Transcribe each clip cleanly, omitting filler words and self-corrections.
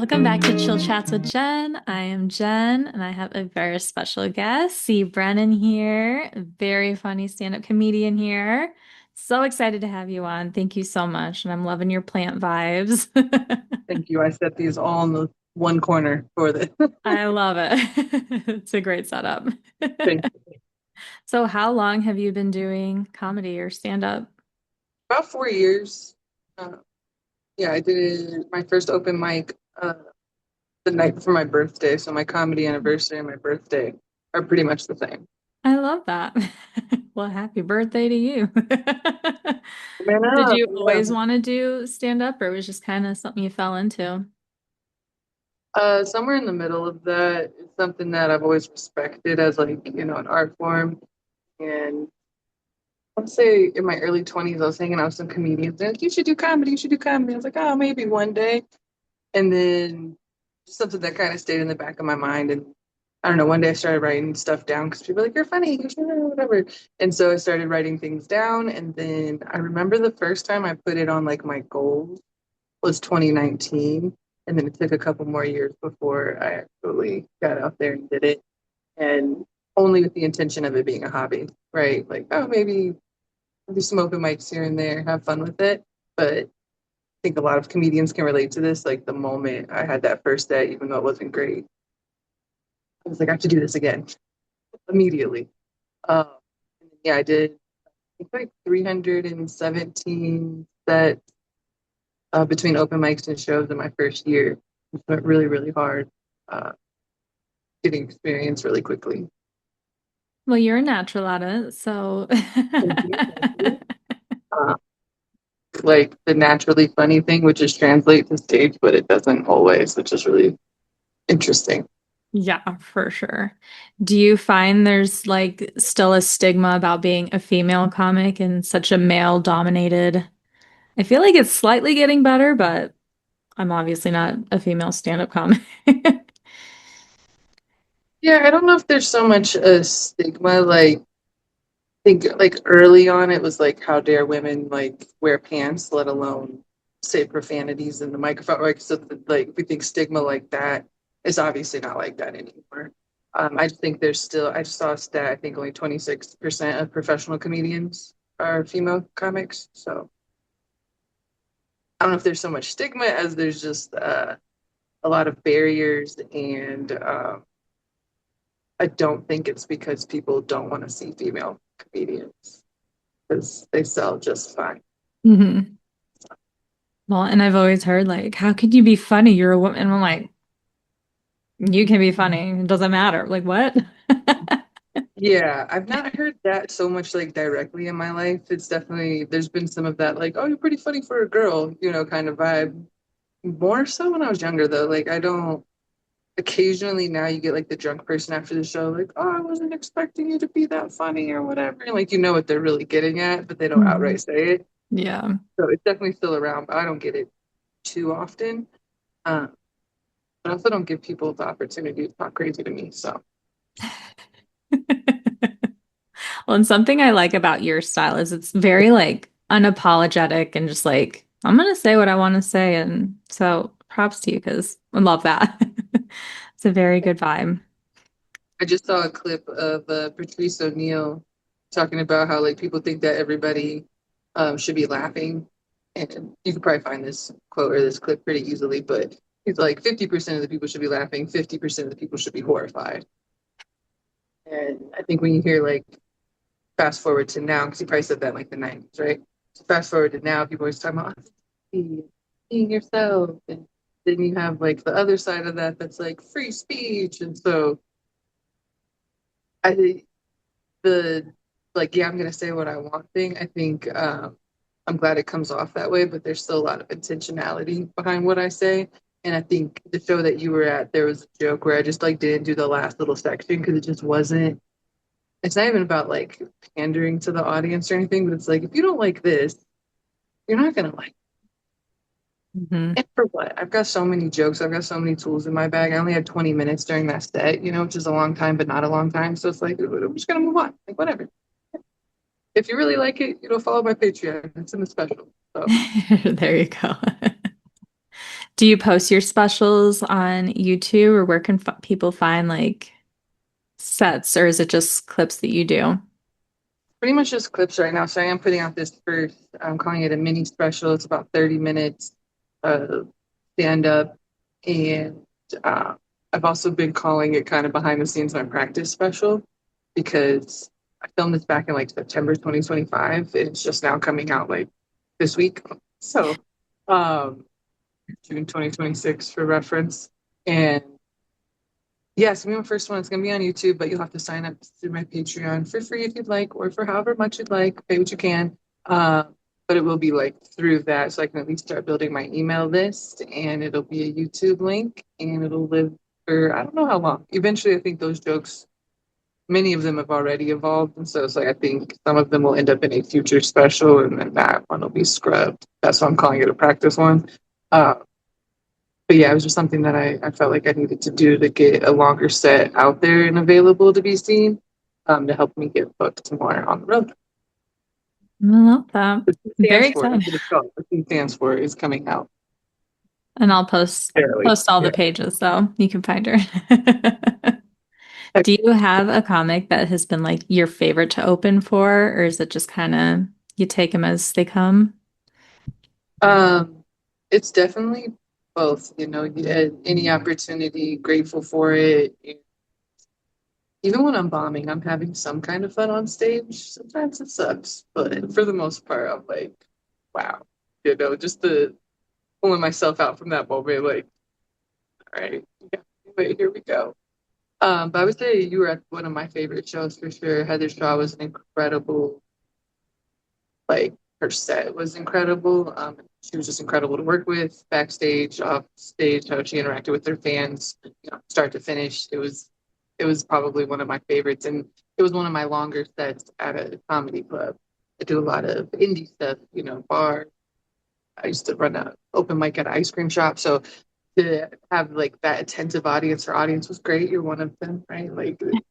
Welcome back to Chill Chats with Jen. I am Jen, and I have a very special guest, see Brennan here, a very funny stand-up comedian here. So excited to have you on. Thank you so much, and I'm loving your plant vibes. Thank you. I set these all in the one corner for the I love it. It's a great setup. thing. So, how long have you been doing comedy or stand-up? About 4 years. Uh, yeah, I did my first open mic the night before my birthday. So my comedy anniversary and my birthday are pretty much the same. I love that. Well, happy birthday to you. Man Did up. you Yeah. always want to do stand-up, or it was just kind of something you fell into? Somewhere in the middle of that is something that I've always respected as an art form. And I'd say in my early 20s, I was hanging out with some comedians. They're like, you should do comedy. You should do comedy. I was like, oh, maybe one day. And then just something that kind of stayed in the back of my mind. And I don't know, one day I started writing stuff down because people were like, you're funny, you're funny, whatever. And so I started writing things down. And then I remember the first time I put it on like my goals was 2019. And then it took a couple more years before I actually got out there and did it. And only with the intention of it being a hobby, right? Like, oh, maybe do some open mics here and there, have fun with it. But think a lot of comedians can relate to this. Like the moment I had that first day, even though it wasn't great, I was like, I have to do this again immediately. Um, yeah, I did I think like 317 sets between open mics and shows in my first year. It went really, really hard, uh, getting experience really quickly. Well, you're a natural at it, so Thank you, thank you. Uh, like the naturally funny thing, which is translate to stage, but it doesn't always, which is really interesting. yeah, for sure. Do you find there's like still a stigma about being a female comic in such a male-dominated? I feel like it's slightly getting better, but I'm obviously not a female stand-up comic. Yeah, I don't know if there's so much a stigma. Like think like early on it was like how dare women like wear pants, let alone say profanities in the microphone. Like so like we think stigma like that is obviously not like that anymore. I just think there's still I just saw a stat, I think only 26% of professional comedians are female comics. So I don't know if there's so much stigma as there's just a lot of barriers and I don't think it's because people don't want to see female comedians because they sell just fine. Mhm. Well, and I've always heard like, how could you be funny? You're a woman. And I'm like, you can be funny. It doesn't matter. Like, what? Yeah, I've not heard that so much like directly in my life. It's definitely there's been some of that like, oh, you're pretty funny for a girl, kind of vibe. More so when I was younger though. Like I don't occasionally now you get like the drunk person after the show, like, oh, I wasn't expecting you to be that funny or whatever. And like you know what they're really getting at, but they don't outright Mhm. say it. Yeah. So it's definitely still around, but I don't get it too often. Um, but I also don't give people the opportunity to talk crazy to me. So Well, and something I like about your style is it's very like unapologetic and just like, I'm gonna say what I want to say. And so props to you because I love that. It's a very good vibe. I just saw a clip of Patrice O'Neill talking about how like people think that everybody should be laughing, and you could probably find this quote or this clip pretty easily. But he's like 50% of the people should be laughing, 50% of the people should be horrified. And I think when you hear like fast forward to now, because he probably said that in like the 90s, right? So fast forward to now, people are always talking about being yourself, and then you have like the other side of that that's like free speech, and so I think the like yeah I'm gonna say what I want thing I think I'm glad it comes off that way, but there's still a lot of intentionality behind what I say. And I think the show that you were at, there was a joke where I just like didn't do the last little section because it just wasn't, it's not even about like pandering to the audience or anything, but it's like if you don't like this you're not gonna like Mhm. it for what. I've got so many jokes, I've got so many tools in my bag. I only had 20 minutes during that set, which is a long time but not a long time, so it's like we're just gonna move on, like whatever. If you really like it, follow my Patreon. It's in the special. So There you go. Do you post your specials on YouTube or where can f people find like sets or is it just clips that you do? Pretty much just clips right now. So I am putting out this first, I'm calling it a mini special. It's about 30 minutes of stand up. And uh, I've also been calling it kind of behind the scenes my practice special because I filmed this back in like September 2025. And it's just now coming out like this week. So um, June 2026 for reference. And yeah, it's gonna be my first one. It's gonna be on YouTube, but you'll have to sign up through my Patreon for free if you'd like, or for however much you'd like. Pay what you can. Uh, but it will be like through that, so I can at least start building my email list, and it'll be a YouTube link, and it'll live for I don't know how long. Eventually, I think those jokes, many of them have already evolved, and so it's like I think some of them will end up in a future special, and then that one will be scrubbed. That's why I'm calling it a practice one. Uh, but yeah, it was just something that I felt like I needed to do to get a longer set out there and available to be seen, to help me get booked more on the road. I love that. The T I'm very stands for it. excited. That's what it's called. The T stands for is coming out. And I'll Barely. post all Yeah. the pages so you can find her. Do you have a comic that has been like your favorite to open for, or is it just kind of you take them as they come? Um, it's definitely both, you know, any opportunity, grateful for it. Even when I'm bombing, I'm having some kind of fun on stage. Sometimes it sucks, but for the most part, I'm like, wow, you know, just the pulling myself out from that moment, like, all right, yeah, wait, here we go. But I would say you were at one of my favorite shows for sure. Heather Shaw was an incredible, like, her set was incredible. She was just incredible to work with backstage, off stage, how she interacted with her fans, you know, start to finish. It was probably one of my favorites, and it was one of my longer sets at a comedy club. I do a lot of indie stuff, you know, bar. I used to run a open mic at an ice cream shop, so to have like that attentive audience, her audience was great. You're one of them, right? Like the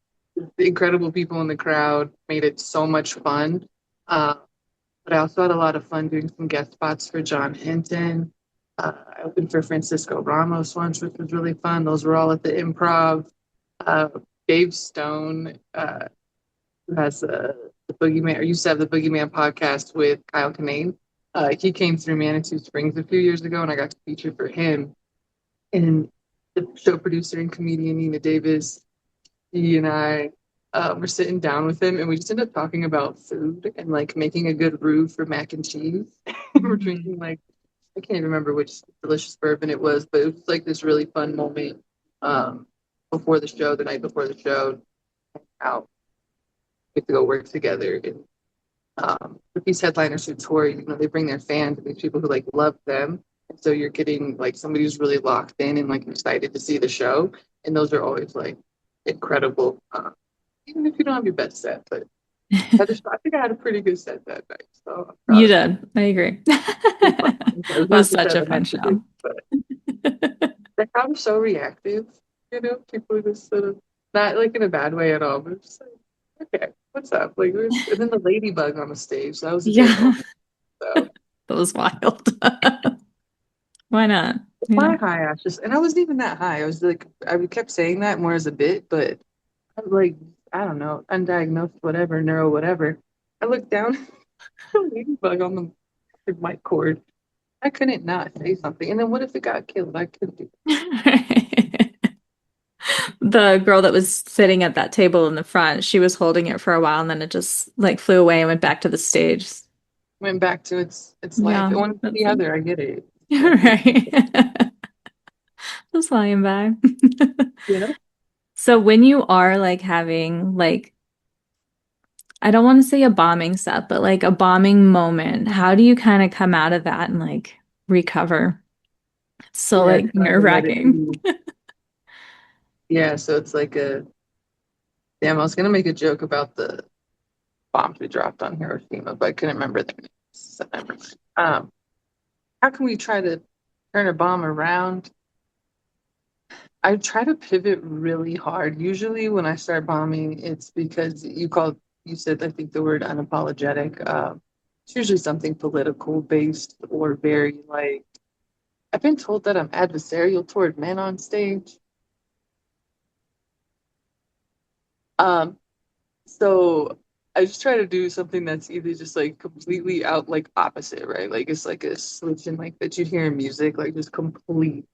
incredible people in the crowd made it so much fun. Uh, but I also had a lot of fun doing some guest spots for John Hinton. I opened for Francisco Ramos once, which was really fun. Those were all at the Improv. Uh, Dave Stone, who has the Boogeyman, or used to have the Boogeyman podcast with Kyle Kinane. He came through Manitou Springs a few years ago, and I got to feature for him. And the show producer and comedian Nina Davis, he and I were sitting down with him, and we just ended up talking about food and like making a good roux for mac and cheese. We're Mhm. drinking like I can't even remember which delicious bourbon it was, but it was like this really fun moment before the show, the night before the show. Out, we get to go work together, and with these headliners who tour, you know, they bring their fans and these people who like love them. And so you're getting like somebody who's really locked in and like excited to see the show. And those are always like incredible, even if you don't have your best set. But I think I had a pretty good set that night. So I'm proud You of did. I agree. it. Fun. It was It was not just such a seven fun nights of it, show. but the crowd was so reactive. You know, people were just sort of not like in a bad way at all, but just like, okay, what's up? Like, and then the ladybug on the stage. That was a great Yeah, moment. So that was wild. Why not? You my know? high ass just, and I wasn't even that high. I was like, I kept saying that more as a bit, but I was like, I don't know, undiagnosed, whatever, neuro, whatever. I looked down, the ladybug on the mic cord. I couldn't not say something. And then what if it got killed? I couldn't do. The girl that was sitting at that table in the front, she was holding it for a while and then it just like flew away and went back to the stage. Went back to its life. Yeah, It wanted to that's be it. other. I get it. Like, Right. Just flying by. you know, So when you are like having like I don't want to say a bombing set, but like a bombing moment, how do you kind of come out of that and like recover? So yeah, like try to let it nerve-wracking. be. Yeah, so it's like a damn. I was gonna make a joke about the bombs we dropped on Hiroshima, but I couldn't remember their names. So never mind. How can we try to turn a bomb around? I try to pivot really hard. Usually when I start bombing, it's because you said, I think the word unapologetic. It's usually something political based or very like I've been told that I'm adversarial toward men on stage. Um, so I just try to do something that's either just like completely out like opposite, right? Like it's like a switch in like that you hear in music, like just complete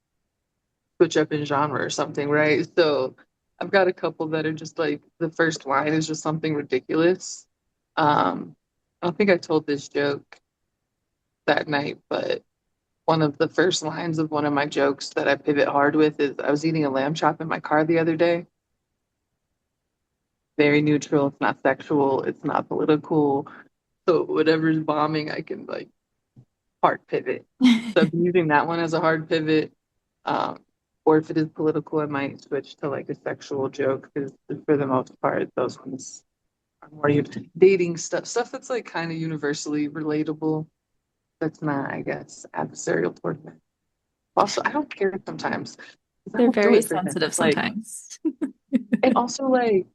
switch up in genre or something, right? So I've got a couple that are just like the first line is just something ridiculous. I don't think I told this joke that night, but one of the first lines of one of my jokes that I pivot hard with is I was eating a lamb chop in my car the other day. Very neutral, it's not sexual, it's not political. So whatever's bombing, I can like hard pivot. So I've been using that one as a hard pivot. Um, or if it is political, I might switch to like a sexual joke because for the most part, those ones are more dating stuff that's like kind of universally relatable. That's not, I guess, adversarial toward men. Also, I don't care sometimes. I They're won't do very it for them. sensitive Like, sometimes. and also like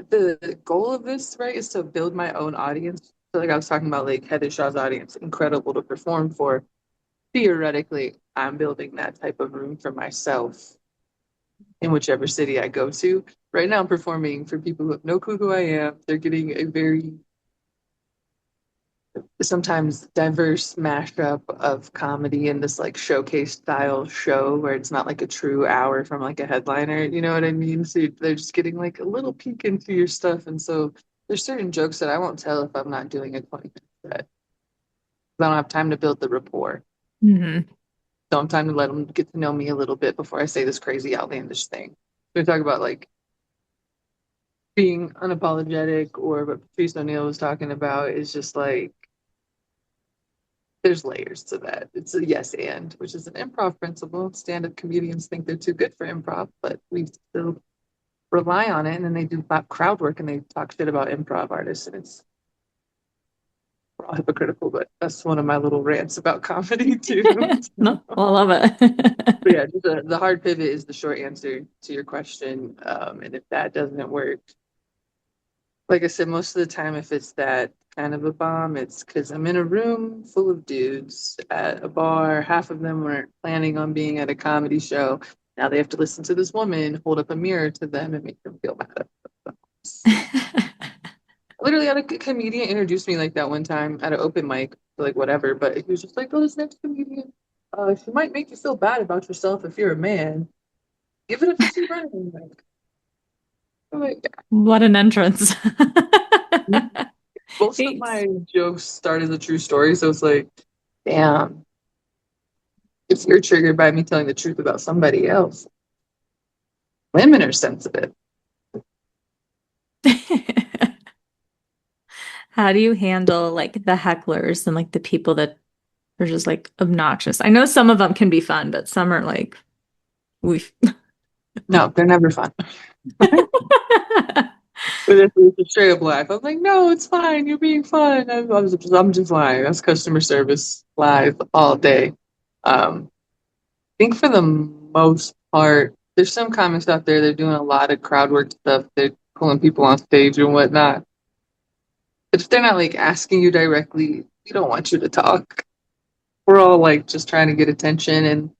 the goal of this, right, is to build my own audience. So like I was talking about like Heather Shaw's audience, incredible to perform for. Theoretically, I'm building that type of room for myself in whichever city I go to. Right now, I'm performing for people who have no clue who I am. They're getting a very sometimes diverse mashup of comedy in this like showcase style show where it's not like a true hour from like a headliner. You know what I mean? So they're just getting like a little peek into your stuff. And so there's certain jokes that I won't tell if I'm not doing a 20-minute set. I don't have time to build the rapport. Hmm. Don't have time to let them get to know me a little bit before I say this crazy outlandish thing. We talk about like being unapologetic or what Patrice O'Neill was talking about is just like there's layers to that. It's a yes and, which is an improv principle. Stand-up comedians think they're too good for improv, but we still rely on it. And then they do crowd work and they talk shit about improv artists, and it's we're all hypocritical. But that's one of my little rants about comedy too. No, So, I love but it. yeah, just the hard pivot is the short answer to your question. And if that doesn't work, like I said, most of the time, if it's that kind of a bomb, it's because I'm in a room full of dudes at a bar. Half of them weren't planning on being at a comedy show. Now they have to listen to this woman hold up a mirror to them and make them feel bad at themselves. I literally had a comedian introduce me like that one time at an open mic, like whatever, but he was just like, "Oh, this next comedian, she might make you feel bad about yourself if you're a man. Give it up to see Brennan." Like, What an entrance. most of Thanks. my jokes start as a true story, so it's like, damn, if you're triggered by me telling the truth about somebody else, women are sensitive. How do you handle like the hecklers and like the people that are just like obnoxious? I know some of them can be fun, but some are like we. No, they're never fun. But if it's a straight up laugh, I'm like, no, it's fine. You're being fun. I'm just lying. That's customer service live all day. I think for the most part, there's some comics out there. They're doing a lot of crowd work stuff. They're pulling people on stage and whatnot. But if they're not like asking you directly, we don't want you to talk. We're all like just trying to get attention. And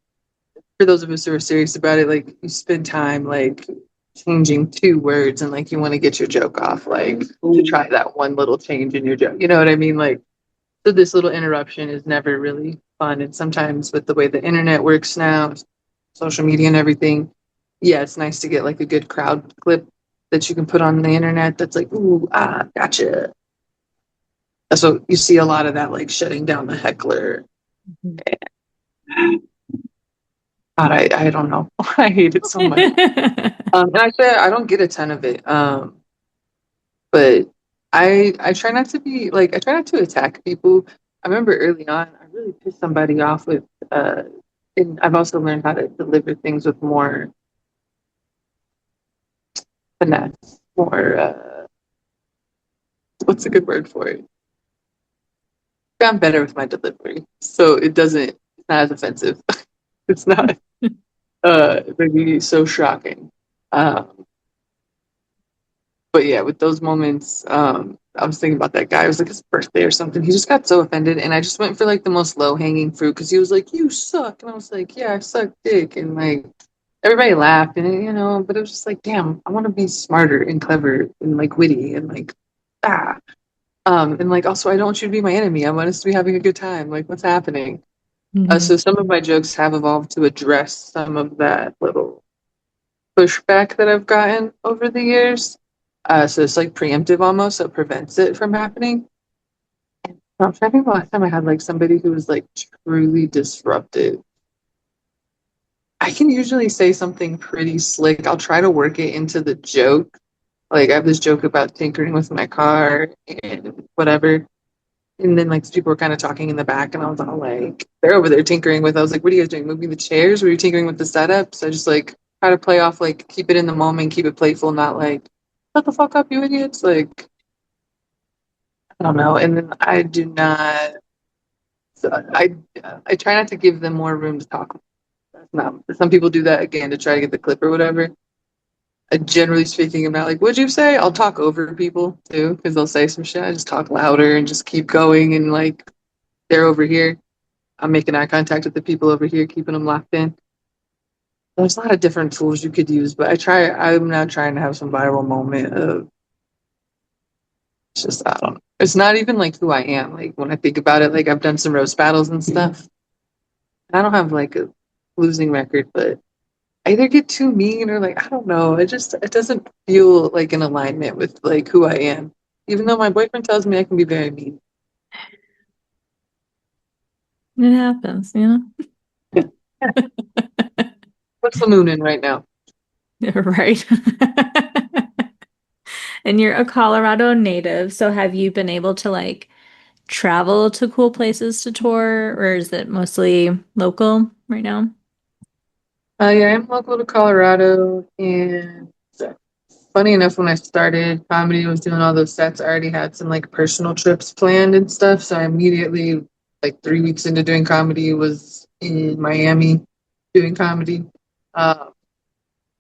for those of us who are serious about it, like you spend time like changing two words and like you want to get your joke off, like to try that one little change in your joke. You know what I mean? Like, so this little interruption is never really fun. And sometimes with the way the internet works now, social media and everything, yeah, it's nice to get like a good crowd clip that you can put on the internet that's like, ooh, ah, gotcha. So you see a lot of that, like shutting down the heckler. God, I don't know. I hate it so much. And I say I don't get a ton of it. But I try not to be like I try not to attack people. I remember early on, I really pissed somebody off with and I've also learned how to deliver things with more finesse, more what's a good word for it? I'm better with my delivery. So it doesn't it's not as offensive. It's not maybe so shocking. Um, but yeah, with those moments, I was thinking about that guy. It was like his birthday or something. He just got so offended, and I just went for like the most low hanging fruit because he was like, "You suck," and I was like, "Yeah, I suck dick," and like everybody laughed, and but it was just like, damn, I want to be smarter and clever and like witty and like ah, and like also I don't want you to be my enemy. I want us to be having a good time. Like, what's happening? Hmm. So some of my jokes have evolved to address some of that little pushback that I've gotten over the years. So it's like preemptive almost, so it prevents it from happening. I'm trying to think the last time I had like somebody who was like truly disruptive. I can usually say something pretty slick. I'll try to work it into the joke. Like I have this joke about tinkering with my car and whatever. And then like people were kind of talking in the back and I was all like, they're over there tinkering with. I was like, what are you guys doing? Moving the chairs? Were you tinkering with the setup? So I just like try to play off like keep it in the moment, keep it playful, not like, shut the fuck up, you idiots. Like, I don't know. And then I do not so I try not to give them more room to talk. That's not some people do that again to try to get the clip or whatever. Generally speaking, I'm not like, what'd you say? I'll talk over people too, because they'll say some shit. I just talk louder and just keep going and like they're over here. I'm making eye contact with the people over here, keeping them locked in. There's a lot of different tools you could use, but I'm not trying to have some viral moment of it's just, I don't know. It's not even like who I am. Like when I think about it, like I've done some roast battles and stuff. I don't have like a losing record, but I either get too mean or like, I don't know. It doesn't feel like in alignment with like who I am. Even though my boyfriend tells me I can be very mean. It happens, you know? Yeah. What's the moon in right now? Right. And you're a Colorado native, so have you been able to like travel to cool places to tour, or is it mostly local right now? Yeah, I'm local to Colorado, and funny enough, when I started comedy, I was doing all those sets. I already had some like personal trips planned and stuff. So I immediately, like 3 weeks into doing comedy, was in Miami doing comedy. Uh,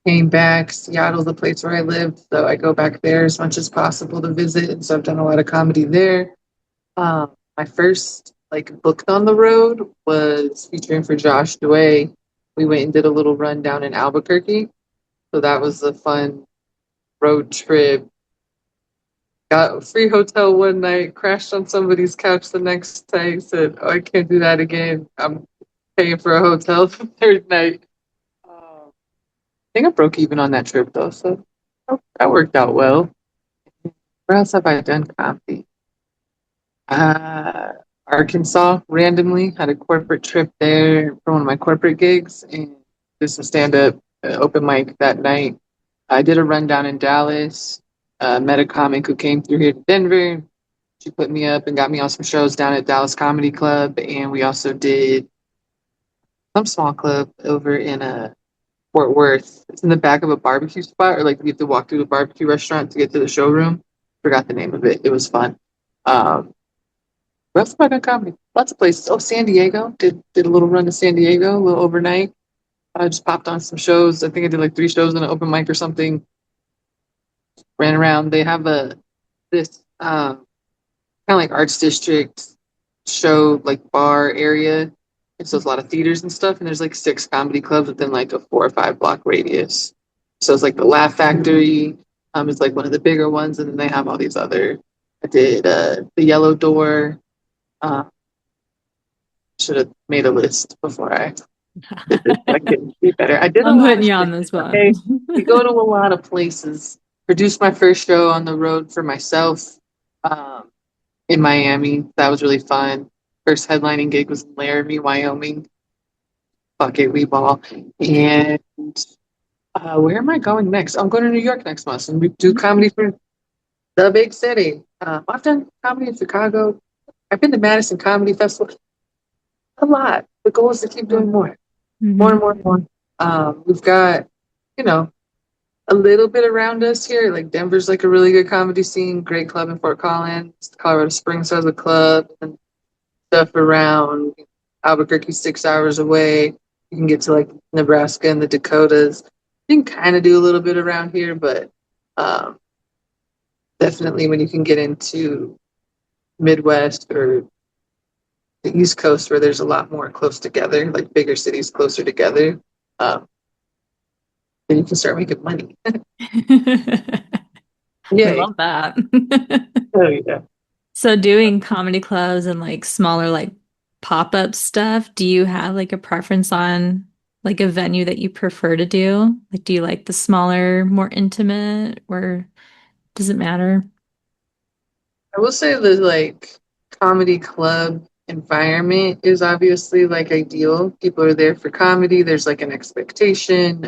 Came back. Seattle's the place where I live, so I go back there as much as possible to visit. And so I've done a lot of comedy there. My first like booked on the road was featuring for Josh Dway. We went and did a little run down in Albuquerque. So that was a fun road trip. Got a free hotel one night, crashed on somebody's couch the next day, said, oh, I can't do that again. I'm paying for a hotel the third night. I think I broke even on that trip though, so that worked out well. Where else have I done comedy? Uh, Arkansas randomly had a corporate trip there for one of my corporate gigs and did some stand up open mic that night. I did a rundown in Dallas, met a comic who came through here to Denver. She put me up and got me on some shows down at Dallas Comedy Club. And we also did some small club over in Fort Worth. It's in the back of a barbecue spot, or like you have to walk through a barbecue restaurant to get to the showroom. Forgot the name of it. It was fun. Um, where else have I done comedy? Lots of places. Oh, San Diego. Did a little run to San Diego, a little overnight. I just popped on some shows. I think I did like 3 shows and an open mic or something. Ran around. They have this kind of like arts district show like bar area. And so it's a lot of theaters and stuff. And there's like 6 comedy clubs within like a 4 or 5 block radius. So it's like the Laugh Factory. Is like one of the bigger ones, and then they have all these other. I did the Yellow Door. Uh, should have made a list before I did this. I could be better. I did a I'm lot putting of you on shit. the spot. Okay, we go to a lot of places. Produced my first show on the road for myself. Um, in Miami. That was really fun. First headlining gig was in Laramie, Wyoming. Fuck it, we ball. And where am I going next? I'm going to New York next month and we do comedy for the big city. I've done comedy in Chicago. I've been to Madison Comedy Festival a lot. The goal is to keep doing more, more Hmm. and more and more. We've got, you know, a little bit around us here. Like Denver's like a really good comedy scene, great club in Fort Collins. Colorado Springs has a club, and stuff around Albuquerque, 6 hours away. You can get to like Nebraska and the Dakotas. You can kind of do a little bit around here, but um, definitely when you can get into Midwest or the East Coast where there's a lot more close together, like bigger cities closer together, um, then you can start making money. We Yay. love that. Oh, yeah. So doing comedy clubs and like smaller like pop-up stuff, do you have like a preference on like a venue that you prefer to do? Like do you like the smaller, more intimate, or does it matter? I will say the like comedy club environment is obviously like ideal. People are there for comedy. There's like an expectation.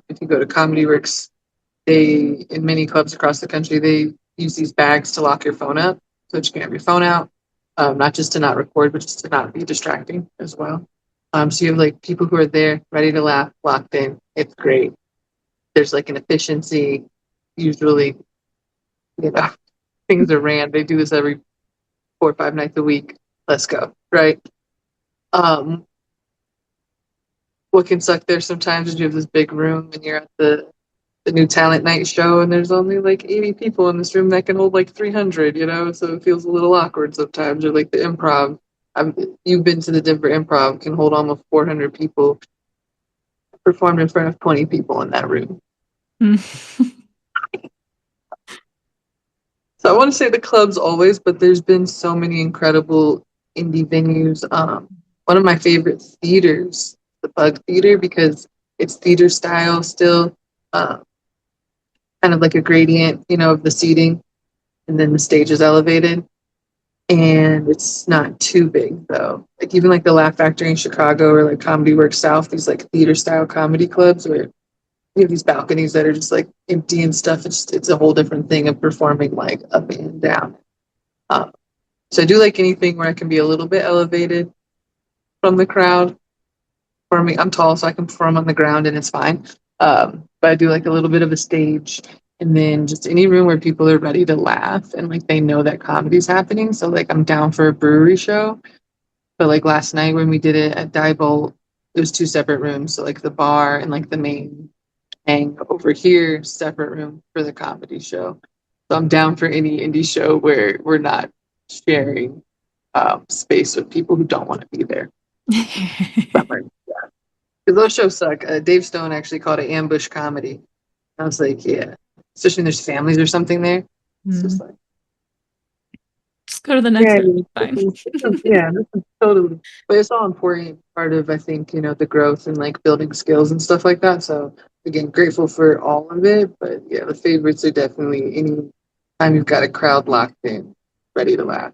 If you go to Comedy Works, they in many clubs across the country they use these bags to lock your phone up, so that you can have your phone out, not just to not record, but just to not be distracting as well. So you have like people who are there ready to laugh, locked in. It's great. There's like an efficiency. Usually, you know, things are ran. They do this every 4 or 5 nights a week. Let's go, right? Um, what can suck there sometimes is you have this big room and you're at the new talent night show and there's only like 80 people in this room that can hold like 300, so it feels a little awkward sometimes. Or like the improv. You've been to the Denver Improv, can hold almost 400 people, performed in front of 20 people in that room. So I want to say the clubs always, but there's been so many incredible indie venues. One of my favorite theaters, the Bug Theater, because it's theater style still, uh, kind of like a gradient, of the seating, and then the stage is elevated. And it's not too big though. Like even like the Laugh Factory in Chicago or like Comedy Works South, these like theater style comedy clubs where you have these balconies that are just like empty and stuff. It's a whole different thing of performing like up and down. Um, so I do like anything where I can be a little bit elevated from the crowd. For me, I'm tall, so I can perform on the ground and it's fine. But I do like a little bit of a stage, and then just any room where people are ready to laugh and like they know that comedy's happening. So like I'm down for a brewery show, but like last night when we did it at Diebold, it was two separate rooms. So like the bar and like the main hang over here, separate room for the comedy show. So I'm down for any indie show where we're not sharing space with people who don't want to be there. Because those shows suck. Dave Stone actually called it ambush comedy. I was like, yeah, especially when there's families or something there. It's just Mm. like, Just go to the next yeah, one. Fine. yeah, this is totally. But it's all important part of, I think, the growth and like building skills and stuff like that. So again, grateful for all of it. But yeah, the favorites are definitely any time you've got a crowd locked in, ready to laugh.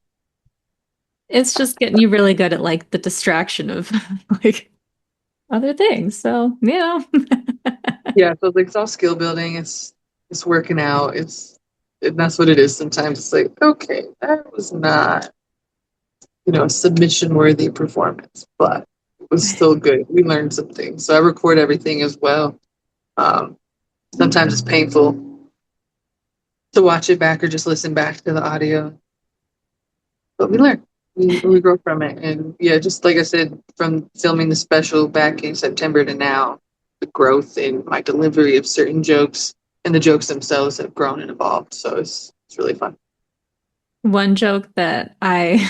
It's just getting you really good at like the distraction of like other things. So, Yeah, so like it's all skill building. It's working out. And that's what it is. Sometimes it's like, okay, that was not a submission worthy performance, but it was still good. We learned some things. So I record everything as well. Um, Sometimes it's painful to watch it back or just listen back to the audio, but we learn. We grow from it. And yeah, just like I said, from filming the special back in September to now, the growth in my delivery of certain jokes and the jokes themselves have grown and evolved. So it's really fun. one joke that I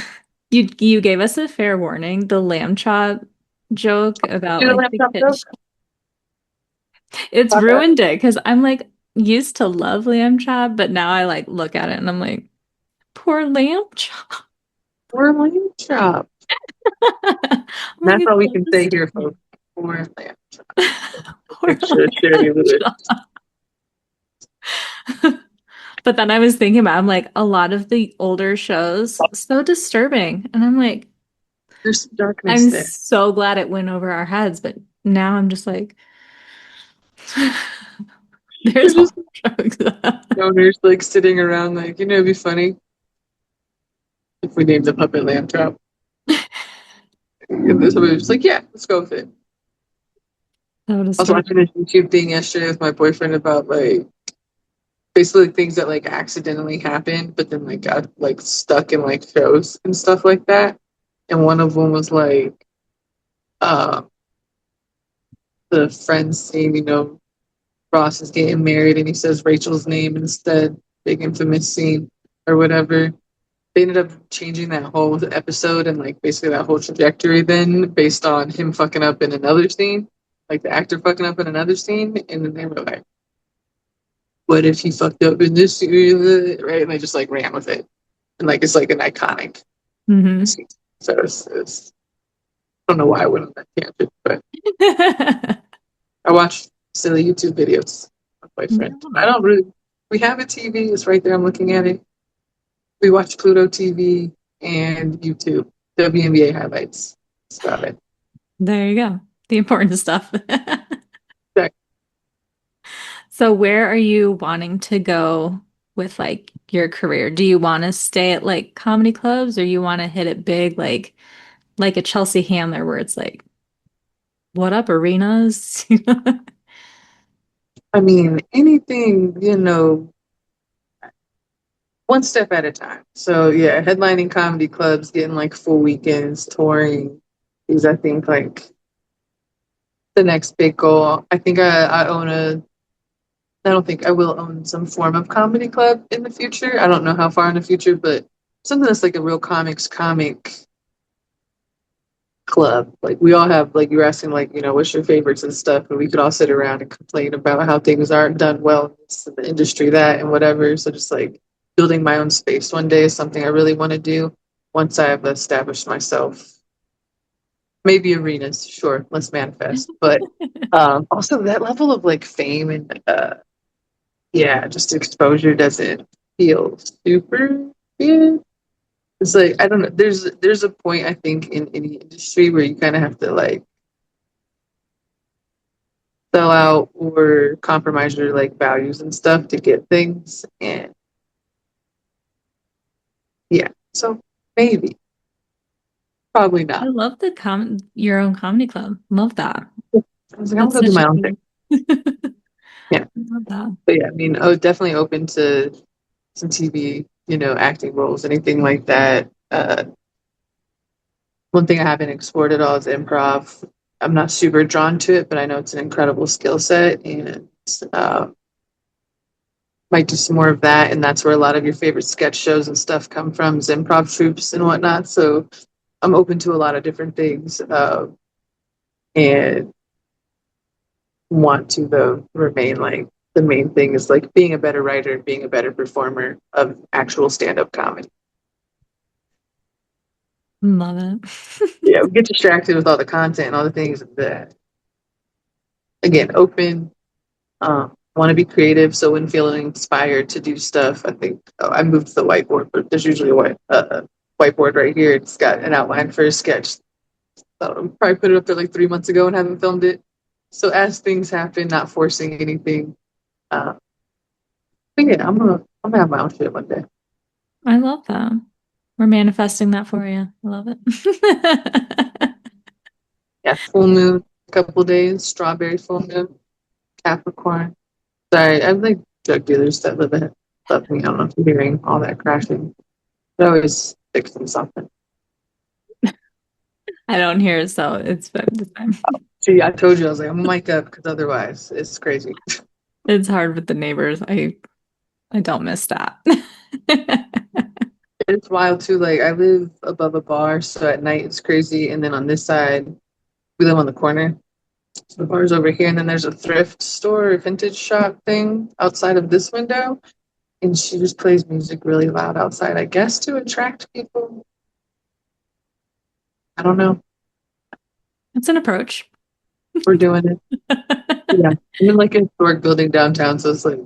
you gave us a fair warning, the lamb chop joke about Do the like the laptop joke? kitchen. It's About that? ruined it because I'm like used to love lamb chop, but now I like look at it and I'm like, poor lamb chop. Or lamb chop. I'm like, That's it's all we so can say here, disturbing. folks. Or lamb chop. Poor Picture of Sherry lamb Lewis. chop. But then I was thinking about, I'm like, a lot of the older shows, so disturbing. And I'm like, There's some darkness I'm there. so glad it went over our heads, but now I'm just like, They're there's just all jokes. owners like sitting around like, it'd be funny if we named the puppet lamb chop. And then somebody was like, yeah, let's go with it. So I was watching a disturbing. YouTube thing yesterday with my boyfriend about like basically things that like accidentally happened, but then like got like stuck in like shows and stuff like that. And one of them was like uh, the friend scene, Ross is getting married and he says Rachel's name instead. big infamous scene or whatever. They ended up changing that whole episode and like basically that whole trajectory then based on him fucking up in another scene, like the actor fucking up in another scene, and then they were like, "What if he fucked up in this scene?" Right? And they just like ran with it, and like it's like an iconic Hmm. scene. So I don't know why I went on that tangent, but I watch silly YouTube videos with my Yeah, friend. I I love don't really. We have a TV. It's right there. I'm looking at it. We watch Pluto TV and YouTube, WNBA highlights. That's about it. there you go. The important stuff. That- So where are you wanting to go with like your career? Do you want to stay at like comedy clubs or you want to hit it big like a Chelsea Handler where it's like, what up, arenas? I mean, anything, one step at a time. So yeah, headlining comedy clubs, getting like full weekends, touring is I think like the next big goal. I think I own I don't think I will own some form of comedy club in the future. I don't know how far in the future, but something that's like a real comic club. Like we all have, like you were asking, like what's your favorites and stuff, and we could all sit around and complain about how things aren't done well in the industry, that and whatever. So just like building my own space one day is something I really want to do once I've established myself. Maybe arenas, sure, let's manifest. But also that level of like fame and yeah, just exposure doesn't feel super good. It's like I don't know. There's a point I think in any industry where you kind of have to like sell out or compromise your like values and stuff to get things. And yeah, so maybe, probably I not. love the your own comedy club. Love that. I was like, I'm That's gonna do such a my own thing. cool. Yeah, Love that. but yeah, I mean, I was definitely open to some TV, acting roles, anything like that. One thing I haven't explored at all is improv. I'm not super drawn to it, but I know it's an incredible skill set, and um, might do some more of that. And that's where a lot of your favorite sketch shows and stuff come from, is improv troops and whatnot. So I'm open to a lot of different things, and want to though remain like the main thing is like being a better writer, being a better performer of actual stand-up comedy. Love it. Yeah, we get distracted with all the content and all the things that again open. Want to be creative, so when feeling inspired to do stuff, I think I moved to the whiteboard, but there's usually a whiteboard right here. It's got an outline for a sketch. Probably put it up there like 3 months ago and haven't filmed it. So as things happen, not forcing anything. Uh, but yeah, I'm gonna have my own shit one day. I love that. We're manifesting that for you. I love it. Yeah, full moon, couple days, strawberry full moon, Capricorn. Sorry, I'm like drug dealers that live ahead of me. I don't know if you're hearing all that crashing. They're always fixing something. I don't hear it, so it's fine. It's fine. See, I told you I was like, I'm gonna mic up because otherwise it's crazy. It's hard with the neighbors. I don't miss that. It's wild too. Like I live above a bar, so at night it's crazy. And then on this side, we live on the corner. So the bar's over here, and then there's a thrift store, or vintage shop thing outside of this window. And she just plays music really loud outside, I guess to attract people. I don't know. It's an approach. We're doing it. Yeah. I'm in like a historic building downtown, so it's like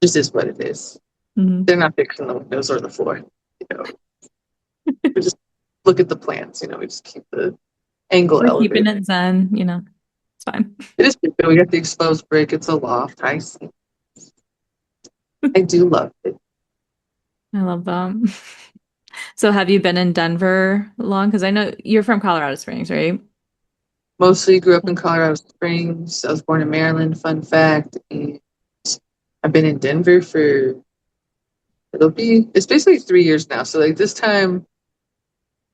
just is what it is. Mhm. They're not fixing the windows or the floor. We just look at the plants, we just keep the angle We're keeping elevated. it zen, it's fine. It is good. We got the exposed brick. It's a loft. I do love it. I love that. So have you been in Denver long? Because I know you're from Colorado Springs, right? Mostly grew up in Colorado Springs. I was born in Maryland, fun fact. And I've been in Denver for it's basically 3 years now. So like this time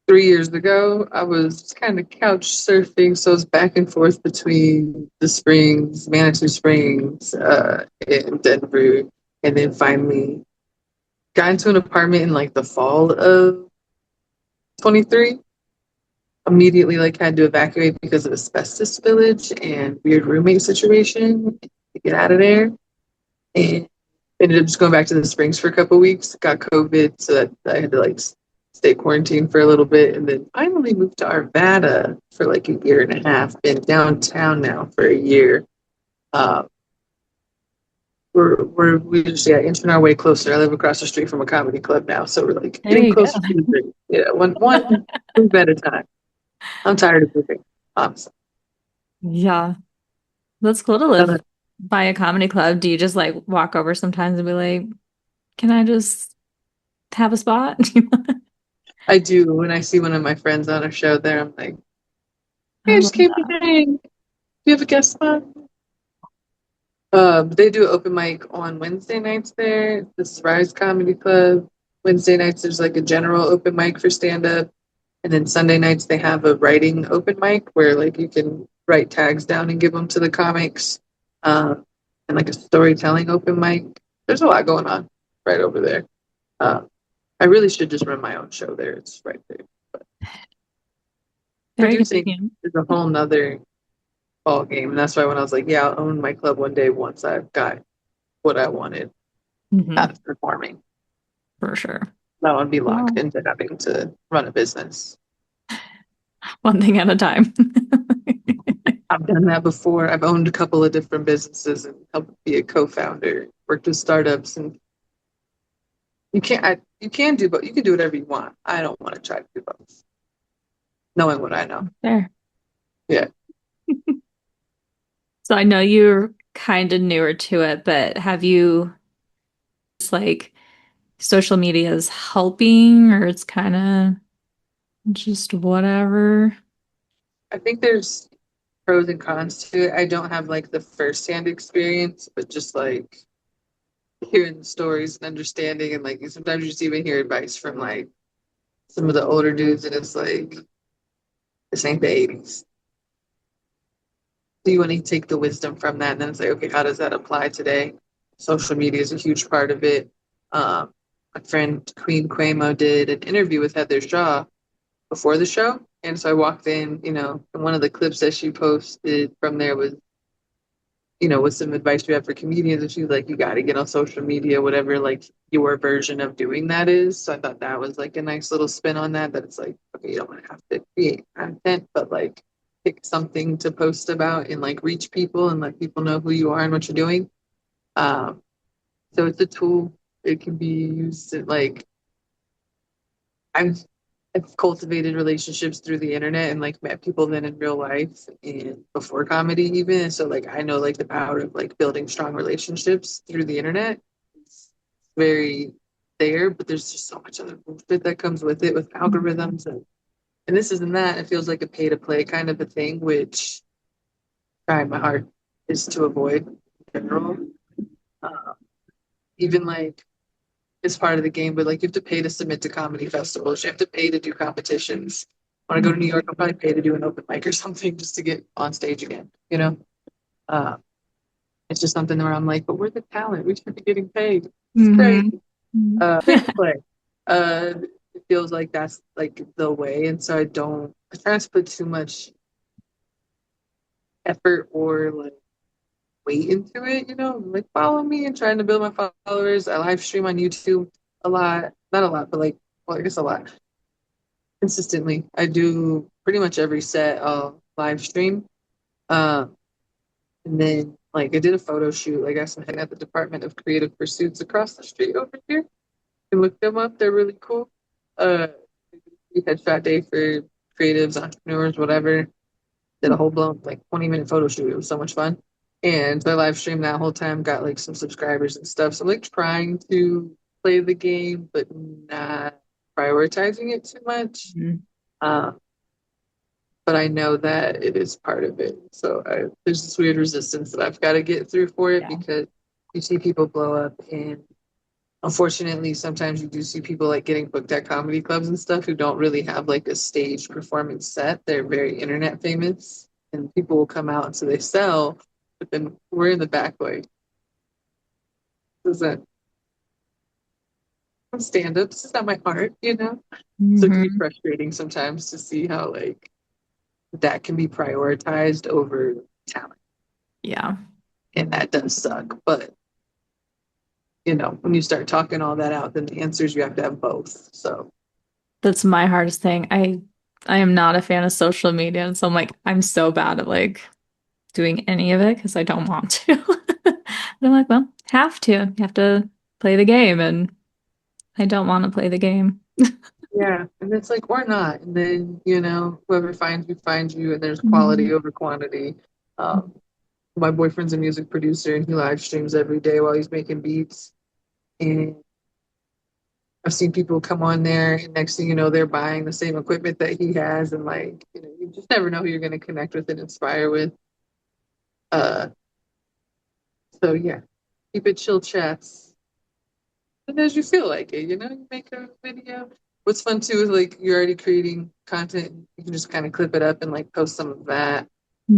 3 years ago, I was kind of couch surfing. So I was back and forth between the Springs, Manitou Springs, and Denver. and then finally got into an apartment in like the fall of 23. Immediately like had to evacuate because of asbestos village and weird roommate situation to get out of there. And ended up just going back to the Springs for a couple of weeks. Got COVID, so that I had to like stay quarantined for a little bit, and then finally moved to Arvada for like a year and a half. Been downtown now for a year. Uh, we just inching our way closer. I live across the street from a comedy club now, so we're like There getting you go. closer to the dream. Yeah, one move at a time. I'm tired of moving. Honestly, Yeah, that's cool to live by a comedy club. Do you just like walk over sometimes and be like, can I just have a spot? I do when I see one of my friends on a show there. I'm like, I hey, I love just came that. today. Do you have a guest spot? They do open mic on Wednesday nights there. This is Rise Comedy Club. Wednesday nights there's like a general open mic for stand up, and then Sunday nights they have a writing open mic where like you can write tags down and give them to the comics, um, and like a storytelling open mic. There's a lot going on right over there. Uh, I really should just run my own show there. It's right there. But Very producing convenient. is a whole nother ball game, and that's why when I was like, yeah, I'll own my club one day once I've got what I wanted out Hmm. of performing. For sure. I would be locked Well, into having to run a business. one thing at a time. I've done that before. I've owned a couple of different businesses and helped be a co-founder, worked with startups, and you can do both. You can do whatever you want. I don't want to try to do both, knowing what I know. There. Yeah, So I know you're kind of newer to it, but have you just like social media is helping or it's kind of just whatever? I think there's pros and cons to it. I don't have like the first-hand experience, but just like hearing the stories and understanding, and like sometimes you just even hear advice from like some of the older dudes, and it's like this ain't the 80s. Do you want to take the wisdom from that and then say, okay, how does that apply today? Social media is a huge part of it. My friend Queen Quamo did an interview with Heather Shaw before the show. And so I walked in, and one of the clips that she posted from there was, with some advice you have for comedians. And she's like, you got to get on social media, whatever like your version of doing that is. So I thought that was like a nice little spin on that, that it's like, okay, you don't have to create content, but like pick something to post about and like reach people and let people know who you are and what you're doing. Um, so it's a tool. It can be used to like, I've I've cultivated relationships through the internet and like met people then in real life and before comedy even. So like I know like the power of like building strong relationships through the internet. It's very there, but there's just so much other bullshit that comes with it with algorithms and this isn't that. It feels like a pay to play kind of a thing, which trying my heart is to avoid in general. Uh, Even like it's part of the game, but like you have to pay to submit to comedy festivals. You have to pay to do competitions. When I go to New York, I'll probably pay to do an open mic or something just to get on stage again. Uh, it's just something where I'm like, but we're the talent. We should be getting paid. It's crazy. Hmm. Pay to play. Uh, it feels like that's like the way, and so I try not to put too much effort or like weight into it. Like follow me and trying to build my followers. I live stream on YouTube a lot, not a lot, but like, well, I guess a lot consistently. I do pretty much every set of live stream. Um, and then like I did a photo shoot. Like I guess I'm heading at the Department of Creative Pursuits across the street over here. You can look them up. They're really cool. Uh, headshot day for creatives, entrepreneurs, whatever. Did a whole blown like 20-minute photo shoot. It was so much fun. And so I live streamed that whole time, got like some subscribers and stuff. So I'm like trying to play the game, but not prioritizing it too much. Mhm. Um, but I know that it is part of it. So there's this weird resistance that I've got to get through for it Yeah. because you see people blow up, and unfortunately, sometimes you do see people like getting booked at comedy clubs and stuff who don't really have like a stage performance set. They're very internet famous, and people will come out and so they sell, but then we're in the back like, what is that? stand up. This is not my art, you know? So it can be Hmm. frustrating sometimes to see how like that can be prioritized over talent. Yeah. And that does suck. But when you start talking all that out, then the answers you have to have both. So That's my hardest thing. I am not a fan of social media, and so I'm like I'm so bad at like doing any of it because I don't want to. But I'm like, well, have to. You have to play the game, and I don't want to play the game. yeah, and it's like or not. And then, whoever finds you, and there's quality Mhm. over quantity. Um, my boyfriend's a music producer and he live streams every day while he's making beats. And I've seen people come on there, and next thing you know, they're buying the same equipment that he has, and like, you just never know who you're going to connect with and inspire with. Uh, so yeah, keep it chill chats, and as you feel like it, you make a video. What's fun too is like you're already creating content, you can just kind of clip it up and like post some of that.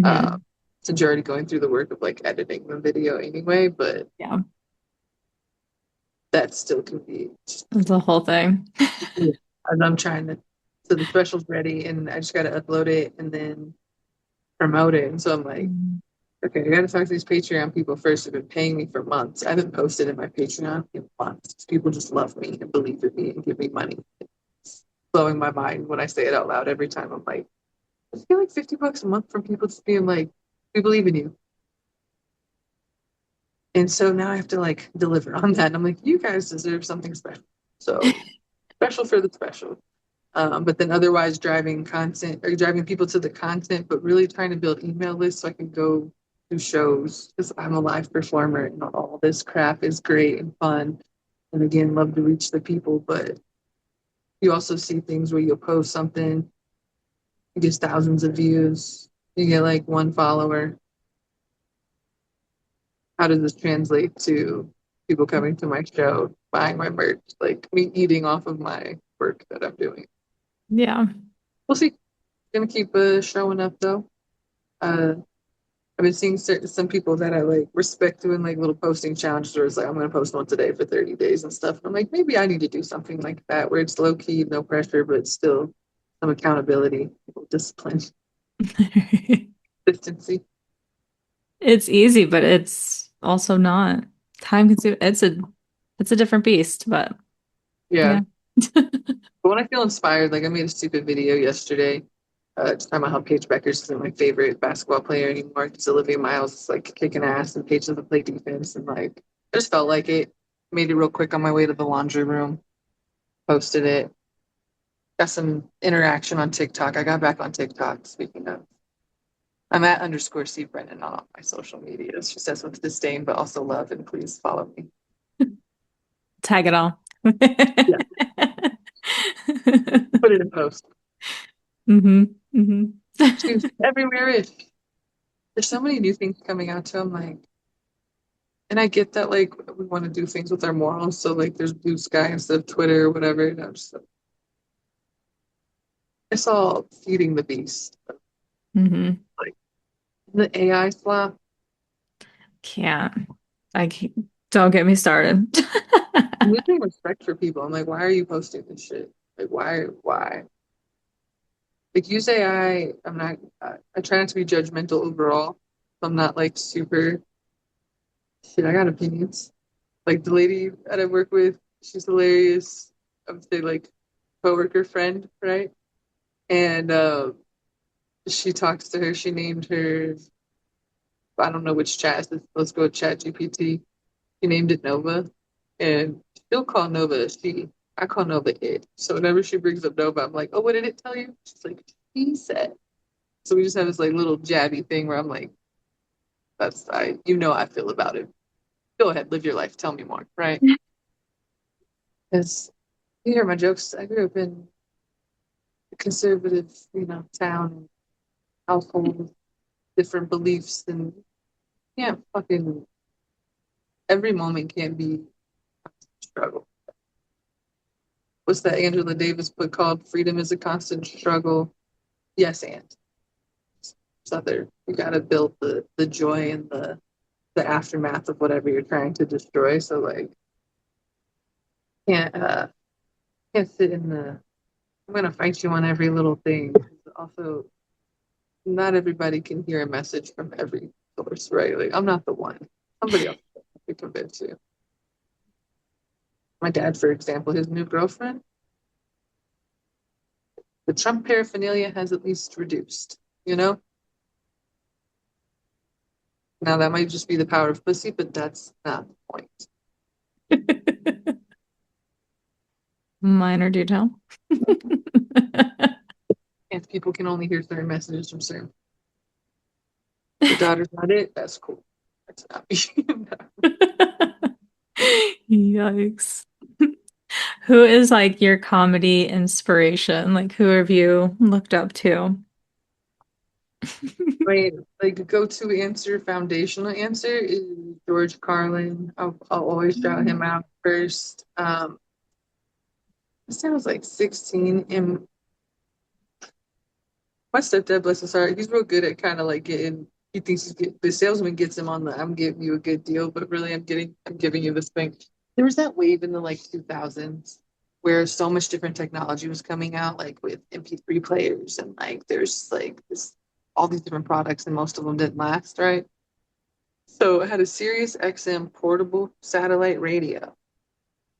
Uh, Mhm. since you're already going through the work of like editing the video anyway, but Yeah, that still can be. that's the whole thing. Yeah. And I'm trying to, so the special's ready and I just got to upload it and then promote it. And so I'm like, Mhm. okay, I got to talk to these Patreon people first who've been paying me for months. I haven't posted in my Patreon in months. People just love me and believe in me and give me money. It's blowing my mind when I say it out loud every time. I'm like, I feel like $50 a month from people just being like, we believe in you. And so now I have to like deliver on that. And I'm like, you guys deserve something special. So special for the special. But then otherwise driving content or driving people to the content, but really trying to build email lists so I can go do shows because I'm a live performer and all this crap is great and fun. And again, love to reach the people, but you also see things where you'll post something, it gets thousands of views, you get like one follower. How does this translate to people coming to my show, buying my merch, like me eating off of my work that I'm doing? Yeah. We'll see. Gonna keep showing up though. Uh, I've been seeing some people that I like respect doing like little posting challenges where it's like I'm gonna post once a day for 30 days and stuff. And I'm like, maybe I need to do something like that where it's low key, no pressure, but still some accountability, discipline, consistency. It's easy, but it's also not time consuming. It's a different beast, but Yeah. yeah. But when I feel inspired, like I made a stupid video yesterday, just talking about how Paige Beckers isn't my favorite basketball player anymore because Olivia Miles is like kicking ass and Paige doesn't play defense. And like, I just felt like it. Made it real quick on my way to the laundry room, posted it. Got some interaction on TikTok. I got back on TikTok, speaking of. I'm at underscore C Brennan on all my social medias. She says with disdain, but also love, and please follow me. Tag it all. Yeah, put it in post. Hmm. Hmm. She's everywhere. There's so many new things coming out too. I'm like, and I get that like we want to do things with our morals. So like there's blue sky instead of Twitter or whatever. And I'm just it's all feeding the beast. Hmm. Like the AI slop. Can't. Don't get me started. I'm losing respect for people. I'm like, why are you posting this shit? Like why? Like use AI. I'm not I try not to be judgmental overall. I'm not like super shit, I got opinions. Like the lady that I work with, she's hilarious. I would say like coworker friend, right? And she talks to her. She named her, I don't know which chat. Let's go with Chat GPT. She named it Nova, and she'll call Nova a she. I call Nova it. So whenever she brings up Nova, I'm like, oh, what did it tell you? She's like, he said. So we just have this like little jabby thing where I'm like, I feel about it. Go ahead, live your life. Tell me more, right? Because you hear my jokes. I grew up in a conservative, town, household, different beliefs, and yeah, fucking every moment can be a struggle. What's that Angela Davis book called? Freedom is a constant struggle. Yes, and it's other. You got to build the joy and the aftermath of whatever you're trying to destroy. So like, can't can't sit in the I'm gonna fight you on every little thing. Also, not everybody can hear a message from every source, right? Like I'm not the one. Somebody else to convince you. My dad, for example, his new girlfriend, the Trump paraphernalia has at least reduced, you know? Now that might just be the power of pussy, but that's not the point. Minor detail. If people can only hear certain messages from certain, the daughter's not it, that's cool. That's not me. Yikes. Who is like your comedy inspiration? Like, who have you looked up to? My like go-to answer, foundational answer is George Carlin. I'll always shout him out first. This time I was like 16, and my stepdad, bless his heart, he's real good at kind of like getting. He thinks the salesman gets him on the I'm giving you a good deal, but really I'm giving you this thing. There was that wave in the like 2000s where so much different technology was coming out, like with MP3 players and like there's like this all these different products, and most of them didn't last, right? So it had a Sirius XM portable satellite radio,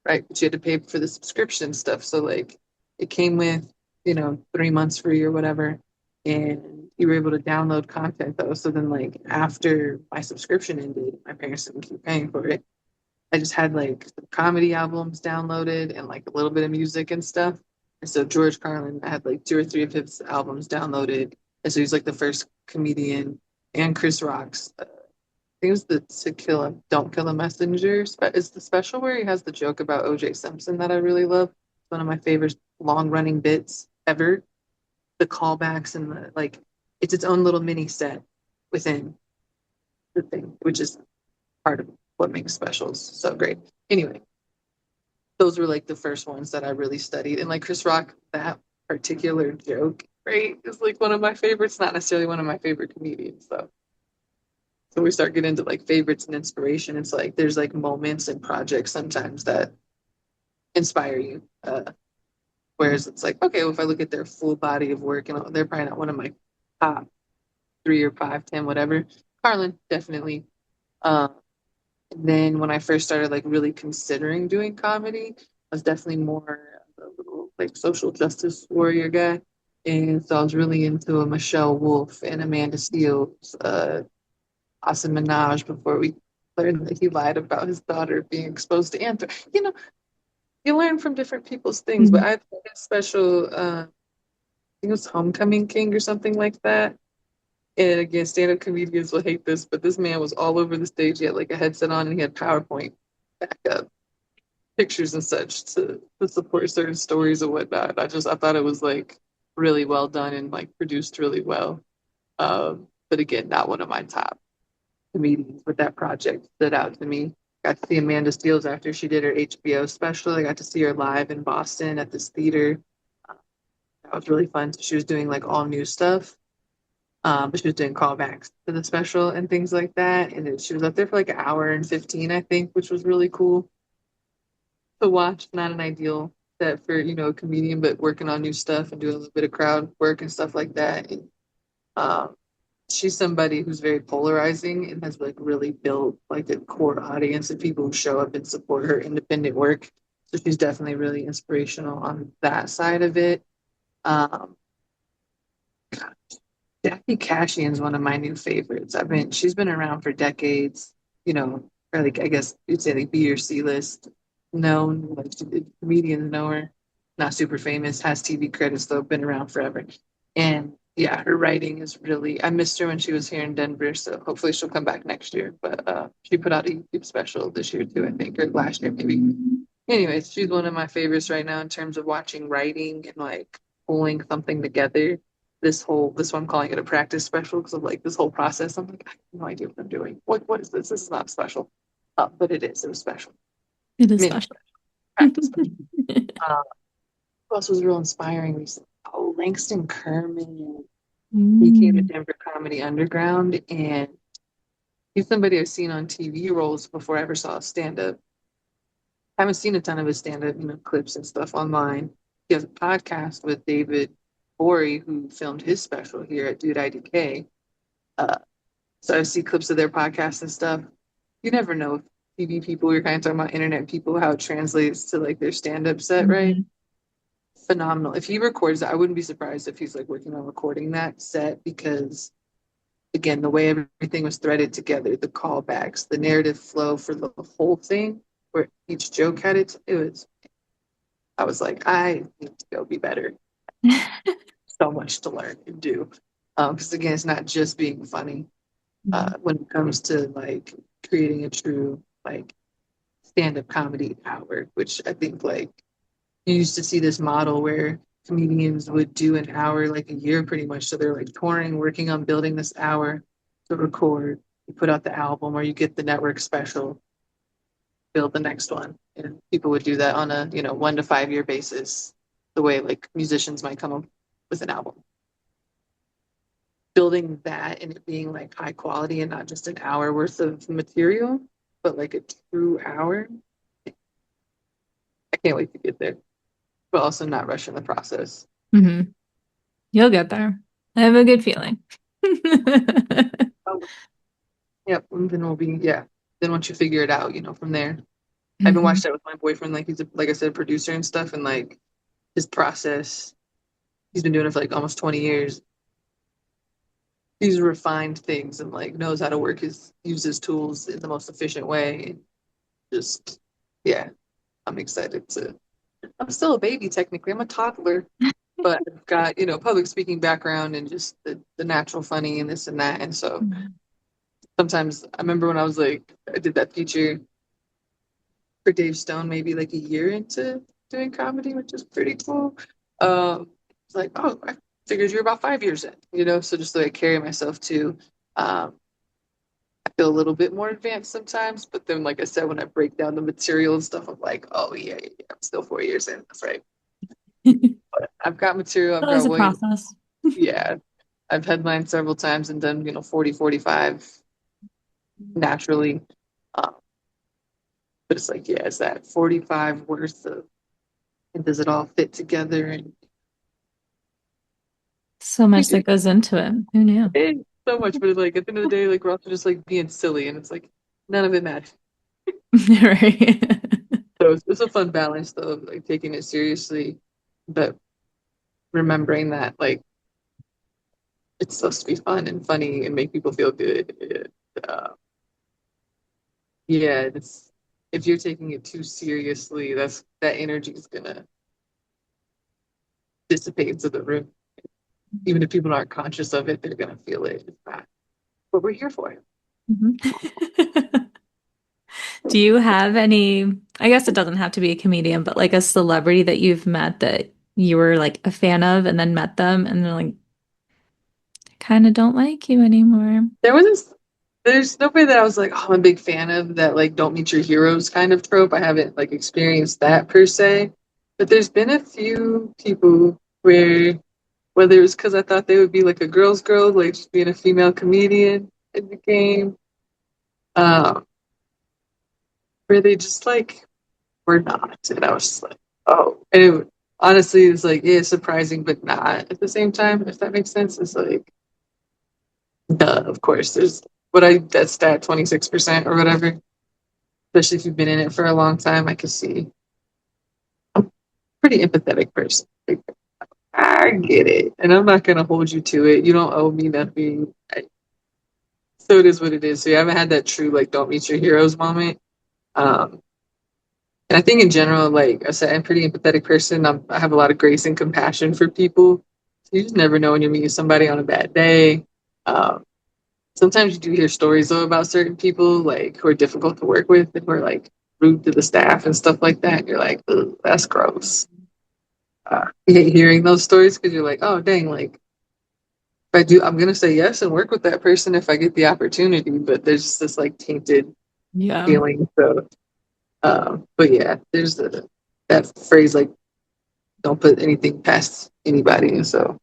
right? But you had to pay for the subscription stuff. So like it came with, 3 months free or whatever. And you were able to download content though. So then like after my subscription ended, my parents didn't keep paying for it. I just had like some comedy albums downloaded and like a little bit of music and stuff. And so George Carlin, I had like two or three of his albums downloaded. And so he's like the first comedian, and Chris Rock's think it was the To Kill a Don't Kill a Messenger. It's the special where he has the joke about OJ Simpson that I really love. It's one of my favorite long running bits ever. The callbacks and the like, it's its own little mini set within the thing, which is part of what makes specials so great. Anyway, those were like the first ones that I really studied. And like Chris Rock, that particular joke, right, is like one of my favorites, not necessarily one of my favorite comedians, though. So we start getting into like favorites and inspiration. It's like there's like moments and projects sometimes that inspire you. Whereas it's like, okay, well, if I look at their full body of work, and they're probably not one of my top 3 or 5, 10, whatever. Carlin, definitely. Um, and then when I first started like really considering doing comedy, I was definitely more of a little like social justice warrior guy. And so I was really into a Michelle Wolf and Amanda Seales, Asim Minaj before we learned that he lied about his daughter being exposed to anthrax. You learn from different people's things, but Mhm. I had a special, I think it was Homecoming King or something like that. And again, stand-up comedians will hate this, but this man was all over the stage. He had like a headset on and he had PowerPoint backup pictures and such to support certain stories and whatnot. I thought it was like really well done and like produced really well. But again, not one of my top comedians, but that project stood out to me. Got to see Amanda Steele after she did her HBO special. I got to see her live in Boston at this theater. Uh, that was really fun. She was doing like all new stuff, but she was doing callbacks to the special and things like that. And she was up there for like an hour and 15, I think, which was really cool to watch. Not an ideal set for, a comedian, but working on new stuff and doing a little bit of crowd work and stuff like that. And um, she's somebody who's very polarizing and has like really built like a core audience of people who show up and support her independent work. So she's definitely really inspirational on that side of it. Um, Jackie Cashian's one of my new favorites. She's been around for decades, or like I guess you'd say like B or C list known, like comedians know her, not super famous, has TV credits though, been around forever. And yeah, her writing is really, I missed her when she was here in Denver, so hopefully she'll come back next year. But she put out a YouTube special this year too, I think, or last year maybe. Anyways, she's one of my favorites right now in terms of watching writing and like pulling something together. This one I'm calling it a practice special because of like this whole process. I'm like, I have no idea what I'm doing. What is this? This is not special. But it is. It was special. It is Mini special. practice special. Uh, who else was real inspiring recently? Oh, Langston Kerman. He came to Mm. Denver Comedy Underground, and he's somebody I've seen on TV roles before I ever saw a stand up. haven't seen a ton of his stand-up, clips and stuff online. He has a podcast with David Bory, who filmed his special here at Dude IDK. Uh, so I see clips of their podcasts and stuff. You never know if TV people, you're kind of talking about internet people, how it translates to like their stand-up set, right? Mhm. Phenomenal. If he records that, I wouldn't be surprised if he's like working on recording that set because again, the way everything was threaded together, the callbacks, the narrative flow for the whole thing, where each joke had it was, I was like, I need to go be better. So much to learn and do. Because again, it's not just being funny. Mhm. When it comes to like creating a true like stand-up comedy hour, which I think like you used to see this model where comedians would do an hour like a year pretty much. So they're like touring, working on building this hour to record. You put out the album or you get the network special, build the next one. And people would do that on a, 1 to 5 year basis, the way like musicians might come up with an album. Building that and it being like high quality and not just an hour worth of material, but like a true hour. I can't wait to get there, but also not rushing the process. Mhm. You'll get there. I have a good feeling. Oh, yep. And then we'll be, yeah. Then once you figure it out, from there. I've been Mhm. watching that with my boyfriend. Like he's a, like I said, producer and stuff, and like his process. He's been doing it for like almost 20 years. He's refined things and like knows how to use his tools in the most efficient way. Just yeah, I'm excited to. I'm still a baby technically. I'm a toddler, but I've got public speaking background and just the natural funny and this and that. And so sometimes I remember when I was like I did that feature for Dave Stone maybe like a year into doing comedy, which is pretty cool. It's like, oh, I figured you're about 5 years in. So just the way I carry myself too. I feel a little bit more advanced sometimes, but then, like I said, when I break down the material and stuff, I'm like, oh, yeah, yeah, yeah, I'm still 4 years in. That's right. But I've got material. I've Always got a William. process. Yeah, I've headlined several times and done, 40, 45 naturally. Um, but it's like, yeah, it's that 45 worth of, and does it all fit together? And So we much do. that goes into it. Who knew? So much, but it's like at the end of the day, like we're also just like being silly, and it's like none of it matters. Right. So it's a fun balance though, of like taking it seriously, but remembering that like it's supposed to be fun and funny and make people feel good. Yeah, it's if you're taking it too seriously, that energy is gonna dissipate into the room. Even if people aren't conscious of it, they're gonna feel it. It's bad. But we're here for it. Mhm. Do you have any, I guess it doesn't have to be a comedian, but like a celebrity that you've met that you were like a fan of and then met them and they're like, kind of don't like you anymore? There was this, there's nobody that I was like, oh, I'm a big fan of that like don't meet your heroes kind of trope. I haven't like experienced that per se. But there's been a few people where whether it was because I thought they would be like a girl's girl, like just being a female comedian in the game, um, where they just like were not. And I was just like, oh. And honestly, it's like, yeah, surprising, but not at the same time, if that makes sense. It's like, duh, of course, there's that stat 26% or whatever, especially if you've been in it for a long time. I could see I'm a pretty empathetic person. Like, I get it. And I'm not going to hold you to it. You don't owe me nothing. So it is what it is. So you haven't had that true, like, don't meet your heroes moment. Um, and I think in general, like I said, I'm a pretty empathetic person. I have a lot of grace and compassion for people. So you just never know when you're meeting somebody on a bad day. Um, Sometimes you do hear stories though about certain people like who are difficult to work with and who are like rude to the staff and stuff like that. And you're like, ugh, that's gross. You hate hearing those stories because you're like, oh dang, like if I do, I'm gonna say yes and work with that person if I get the opportunity. But there's just this like tainted Yeah. feeling. So, but yeah, there's that phrase like, don't put anything past anybody. And so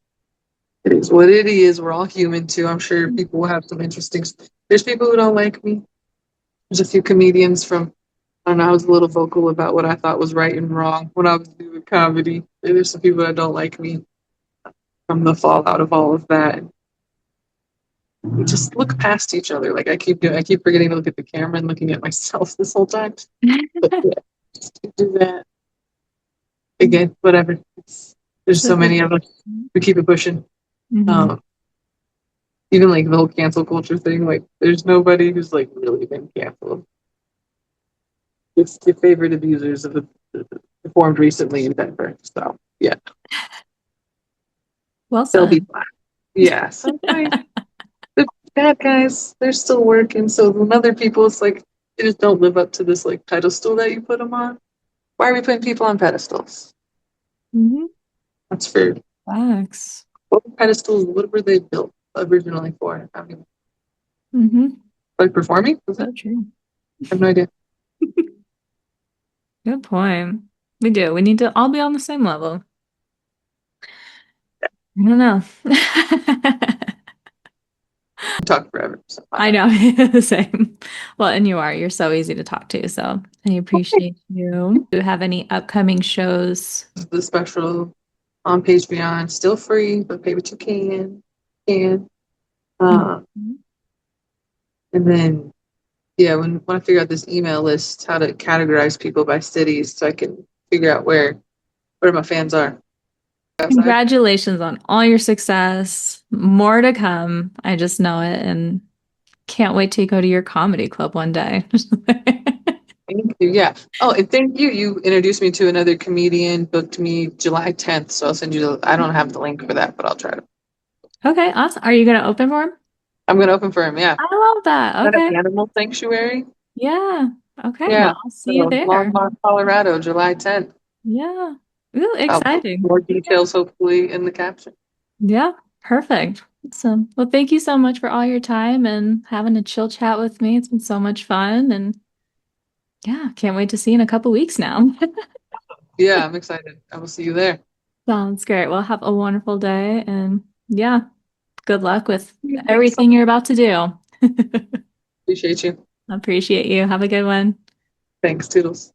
it is what it is. We're all human too. I'm sure people will have some interesting. There's people who don't like me. There's a few comedians from I don't know, I was a little vocal about what I thought was right and wrong when I was doing comedy. There's some people that don't like me from the fallout of all of that. We just look past each other. Like I keep forgetting to look at the camera and looking at myself this whole time. But yeah, just do that again. Whatever. There's So so the many of us. We keep it pushing. hmm Um, Even like the whole cancel culture thing. Like, there's nobody who's like really been canceled. It's the favorite abusers of the performed recently in Denver. So yeah, well they'll be said. fine. Yeah. So like, the bad guys, they're still working. So when other people, it's like they just don't live up to this like pedestal that you put them on. Why are we putting people on pedestals? Hmm. That's for Facts. what were pedestals? What were they built originally for? I mean, Hmm. like performing? Was it? So true. I have no idea. Good point. We do. We need to all be on the same level. I don't know. Talk forever. So my I bad. know. The same. Well, and you are. You're so easy to talk to. So I appreciate you. Do you have any upcoming shows? The special on Patreon, still free, but pay what you can. Can. Uh, Mhm. and then yeah, when I figure out this email list, how to categorize people by cities, so I can figure out where my fans are. Outside. Congratulations on all your success. More to come. I just know it and can't wait to go to your comedy club one day. Thank you. Yeah. Oh, and thank you. You introduced me to another comedian, booked me July 10th. So I'll send you I don't have the link for that, but I'll try to. Okay, awesome. Are you going to open for him? I'm gonna open for him. Yeah. Is I love that. that an Okay. animal sanctuary? Yeah. Okay. Well, Yeah. I'll see you So there. Longmont, Colorado, July 10th. Yeah. Ooh, I'll put exciting. more details hopefully in the caption. Yeah. Perfect. Awesome. Well, thank you so much for all your time and having a chill chat with me. It's been so much fun. And yeah, can't wait to see you in a couple weeks now. Yeah, I'm excited. I will see you there. Sounds great. Well, have a wonderful day. And yeah, good luck with Thanks. everything you're about to do. Appreciate you. Appreciate you. Have a good one. Thanks, Toodles.